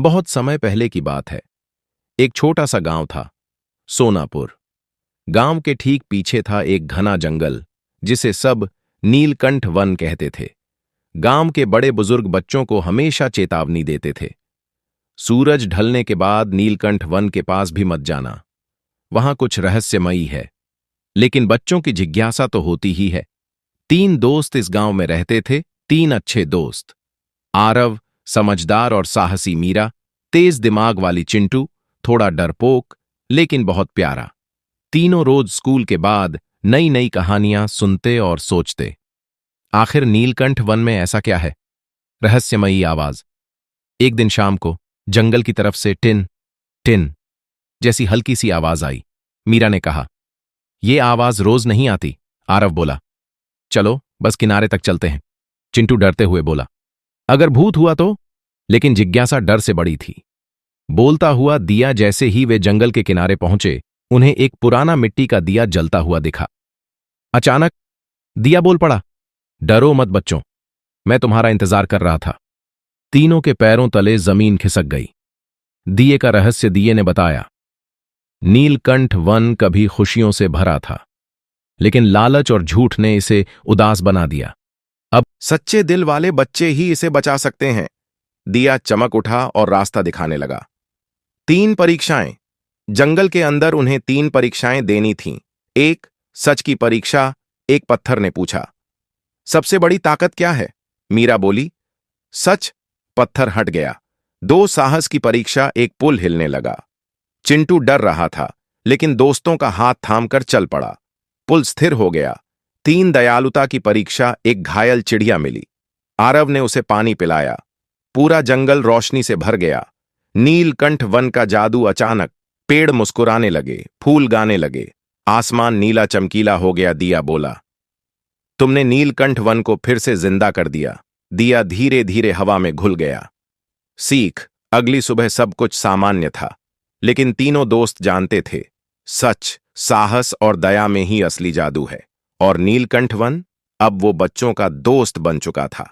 बहुत समय पहले की बात है। एक छोटा सा गांव था, सोनापुर। गांव के ठीक पीछे था एक घना जंगल, जिसे सब नीलकंठ वन कहते थे। गांव के बड़े बुजुर्ग बच्चों को हमेशा चेतावनी देते थे, सूरज ढलने के बाद नीलकंठ वन के पास भी मत जाना, वहां कुछ रहस्यमयी है। लेकिन बच्चों की जिज्ञासा तो होती ही है। 3 दोस्त इस गांव में रहते थे, 3 अच्छे दोस्त। आरव, समझदार और साहसी मीरा, तेज दिमाग वाली चिंटू, थोड़ा डरपोक लेकिन बहुत प्यारा। तीनों रोज स्कूल के बाद नई नई कहानियां सुनते और सोचते। आखिर नीलकंठ वन में ऐसा क्या है? रहस्यमयी आवाज। एक दिन शाम को जंगल की तरफ से टिन टिन जैसी हल्की सी आवाज आई। मीरा ने कहा, ये आवाज रोज नहीं आती। आरव बोला, चलो बस किनारे तक चलते हैं। चिंटू डरते हुए बोला, अगर भूत हुआ तो? लेकिन जिज्ञासा डर से बड़ी थी। बोलता हुआ दिया। जैसे ही वे जंगल के किनारे पहुंचे, उन्हें एक पुराना मिट्टी का दिया जलता हुआ दिखा। अचानक दिया बोल पड़ा, डरो मत बच्चों, मैं तुम्हारा इंतजार कर रहा था। तीनों के पैरों तले जमीन खिसक गई। दिए का रहस्य दिए ने बताया, नीलकंठ वन कभी खुशियों से भरा था, लेकिन लालच और झूठ ने इसे उदास बना दिया। अब सच्चे दिल वाले बच्चे ही इसे बचा सकते हैं। दिया चमक उठा और रास्ता दिखाने लगा। 3 परीक्षाएं। जंगल के अंदर उन्हें 3 परीक्षाएं देनी थीं। एक सच की परीक्षा। एक पत्थर ने पूछा, सबसे बड़ी ताकत क्या है? मीरा बोली, सच। पत्थर हट गया। 2 साहस की परीक्षा। एक पुल हिलने लगा। चिंटू डर रहा था, लेकिन दोस्तों का हाथ थामकर चल पड़ा। पुल स्थिर हो गया। 3 दयालुता की परीक्षा। एक घायल चिड़िया मिली। आरव ने उसे पानी पिलाया। पूरा जंगल रोशनी से भर गया। नीलकंठ वन का जादू। अचानक पेड़ मुस्कुराने लगे, फूल गाने लगे, आसमान नीला चमकीला हो गया। दिया बोला, तुमने नीलकंठ वन को फिर से जिंदा कर दिया। दिया धीरे धीरे हवा में घुल गया। सीख। अगली सुबह सब कुछ सामान्य था, लेकिन तीनों दोस्त जानते थे, सच, साहस और दया में ही असली जादू है। और नीलकंठ वन अब वो बच्चों का दोस्त बन चुका था।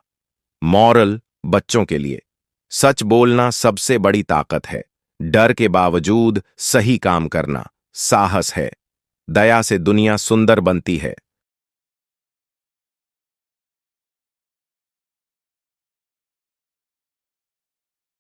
मॉरल बच्चों के लिए, सच बोलना सबसे बड़ी ताकत है। डर के बावजूद सही काम करना साहस है। दया से दुनिया सुंदर बनती है।